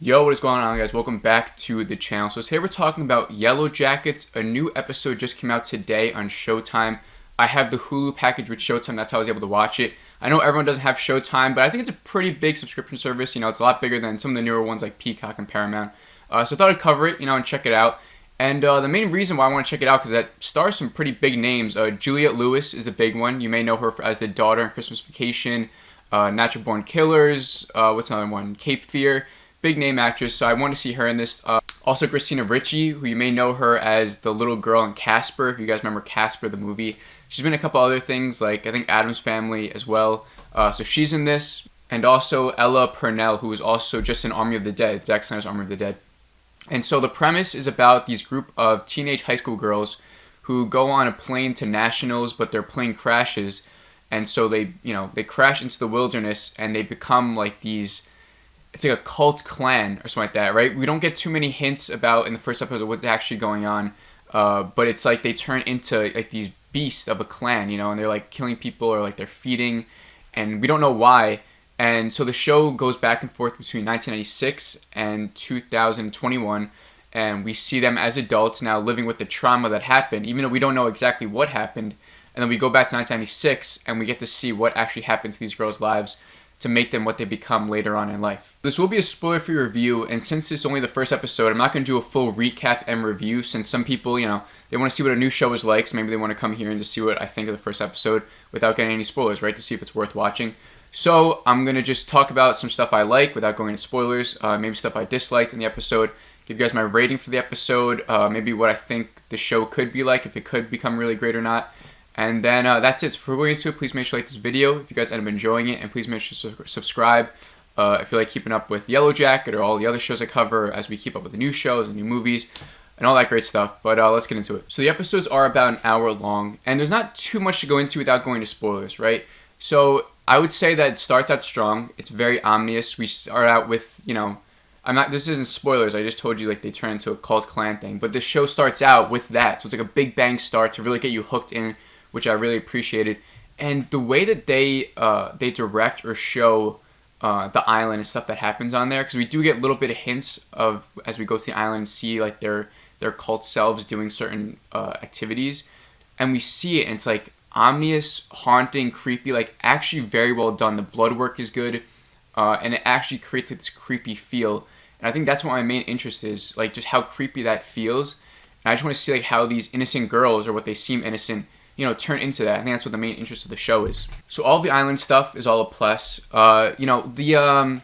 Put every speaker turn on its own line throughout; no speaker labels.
Yo, what is going on, guys? Welcome back to the channel. So today we're talking about YellowJackets. A new episode just came out today on Showtime. I have the Hulu package with Showtime. That's how I was able to watch it. I know everyone doesn't have Showtime, but I think it's a pretty big subscription service. You know, it's a lot bigger than some of the newer ones like Peacock and Paramount. So I thought I'd cover it, and check it out. And the main reason why I want to check it out because that stars some pretty big names. Juliette Lewis is the big one. You may know her as the daughter in Christmas Vacation, Natural Born Killers. What's another one? Cape Fear. Big name actress, so I want to see her in this. Also, Christina Ricci, who you may know her as the little girl in Casper, if you guys remember Casper, the movie. She's been in a couple other things, like I think Addams Family as well. So she's in this. And also Ella Purnell, who is also just in Army of the Dead, Zack Snyder's Army of the Dead. And so the premise is about these group of teenage high school girls who go on a plane to nationals, but their plane crashes. And so they crash into the wilderness and they become like these... It's like a cult clan or something like that, right? We don't get too many hints about in the first episode what's actually going on, but it's like they turn into like these beasts of a clan, and they're like killing people or like they're feeding, and we don't know why. And so the show goes back and forth between 1996 and 2021, and we see them as adults now living with the trauma that happened, even though we don't know exactly what happened. And then we go back to 1996, and we get to see what actually happened to these girls' lives to make them what they become later on in life. This will be a spoiler-free review, and since this is only the first episode, I'm not going to do a full recap and review, since some people, they want to see what a new show is like, so maybe they want to come here and just see what I think of the first episode without getting any spoilers, right, to see if it's worth watching. So I'm going to just talk about some stuff I like without going into spoilers, maybe stuff I disliked in the episode, give you guys my rating for the episode, maybe what I think the show could be like, if it could become really great or not. And then that's it. So before we get into it, please make sure you like this video if you guys end up enjoying it. And please make sure to subscribe if you like keeping up with YellowJacket or all the other shows I cover as we keep up with the new shows and new movies and all that great stuff. But let's get into it. So the episodes are about an hour long. And there's not too much to go into without going to spoilers, right? So I would say that it starts out strong. It's very ominous. We start out with, this isn't spoilers. I just told you like they turn into a cult clan thing. But the show starts out with that. So it's like a big bang start to really get you hooked in, which I really appreciated. And the way that they direct or show the island and stuff that happens on there, because we do get a little bit of hints of, as we go to the island and see like their cult selves doing certain activities, and we see it and it's like ominous, haunting, creepy, like actually very well done. The blood work is good, and it actually creates this creepy feel. And I think that's what my main interest is, like just how creepy that feels. And I just want to see like how these innocent girls, or what they seem innocent, turn into that. I think that's what the main interest of the show is. So all the island stuff is all a plus. The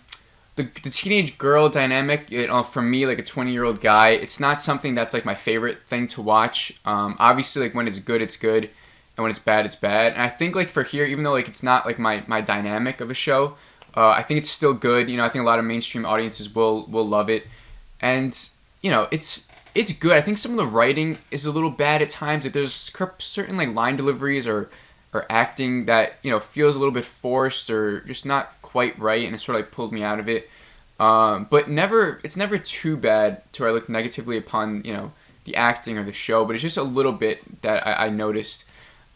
teenage girl dynamic, for me, like a 20-year-old guy, it's not something that's like my favorite thing to watch. Obviously, like when it's good, and when it's bad, it's bad. And I think like for here, even though like it's not like my dynamic of a show, I think it's still good. I think a lot of mainstream audiences will love it, and it's good. I think some of the writing is a little bad at times. Like there's certain like line deliveries or acting that feels a little bit forced or just not quite right, and it sort of like pulled me out of it. But it's never too bad to where I look negatively upon the acting or the show. But it's just a little bit that I noticed.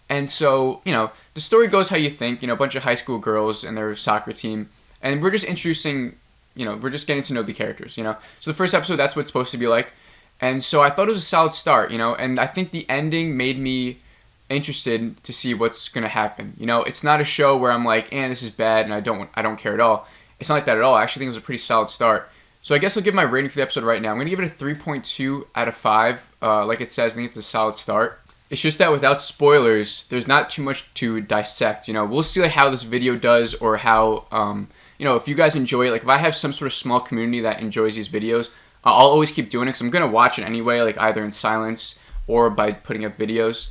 And so the story goes how you think. A bunch of high school girls and their soccer team, and we're just introducing. We're just getting to know the characters. So the first episode, that's what it's supposed to be like. And so I thought it was a solid start, and I think the ending made me interested to see what's going to happen. It's not a show where I'm like, this is bad and I don't care at all. It's not like that at all. I actually think it was a pretty solid start. So I guess I'll give my rating for the episode right now. I'm going to give it a 3.2 out of 5. Like it says, I think it's a solid start. It's just that without spoilers, there's not too much to dissect. We'll see like how this video does, or how, if you guys enjoy it. Like if I have some sort of small community that enjoys these videos, I'll always keep doing it because I'm going to watch it anyway, like either in silence or by putting up videos.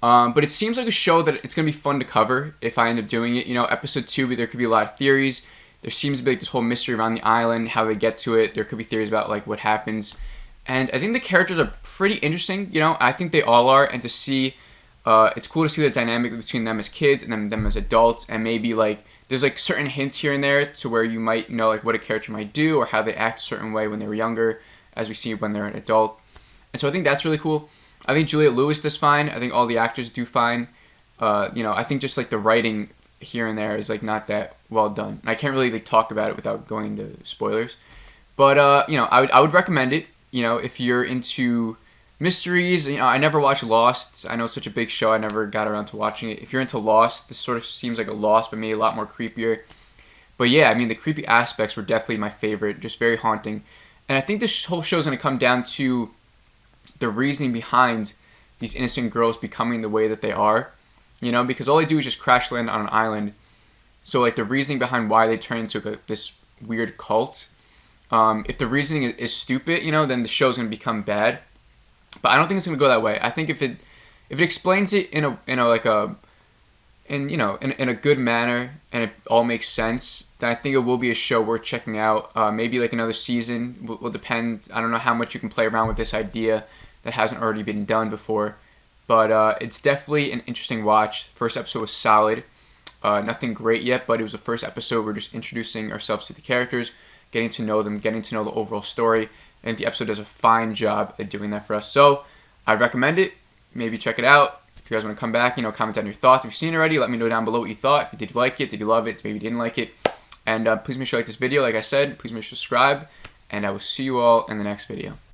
But it seems like a show that it's going to be fun to cover if I end up doing it. Episode 2, there could be a lot of theories. There seems to be like this whole mystery around the island, how they get to it. There could be theories about like what happens. And I think the characters are pretty interesting. I think they all are. And to see, it's cool to see the dynamic between them as kids and then them as adults. And maybe like there's like certain hints here and there to where you might know like what a character might do or how they act a certain way when they were younger, as we see when they're an adult. And so I think that's really cool. I think Juliette Lewis does fine. I think all the actors do fine. I think just like the writing here and there is like not that well done. And I can't really like talk about it without going into spoilers. But I would recommend it. If you're into mysteries, I never watched Lost. I know it's such a big show. I never got around to watching it. If you're into Lost, this sort of seems like a Lost, but maybe a lot more creepier. But yeah, I mean, the creepy aspects were definitely my favorite. Just very haunting. And I think this whole show is going to come down to the reasoning behind these innocent girls becoming the way that they are. Because all they do is just crash land on an island. So like the reasoning behind why they turn into this weird cult. If the reasoning is stupid, then the show's going to become bad. But I don't think it's going to go that way. I think if it explains it in a good manner and it all makes sense, then I think it will be a show worth checking out. Maybe like another season will depend. I don't know how much you can play around with this idea that hasn't already been done before. But it's definitely an interesting watch. First episode was solid. Nothing great yet, but it was the first episode. We're just introducing ourselves to the characters, getting to know them, getting to know the overall story. And the episode does a fine job at doing that for us. So I'd recommend it. Maybe check it out. If you guys want to come back, comment down your thoughts. If you've seen it already, let me know down below what you thought. Did you like it? Did you love it? Maybe you didn't like it. And please make sure you like this video. Like I said, please make sure to subscribe. And I will see you all in the next video.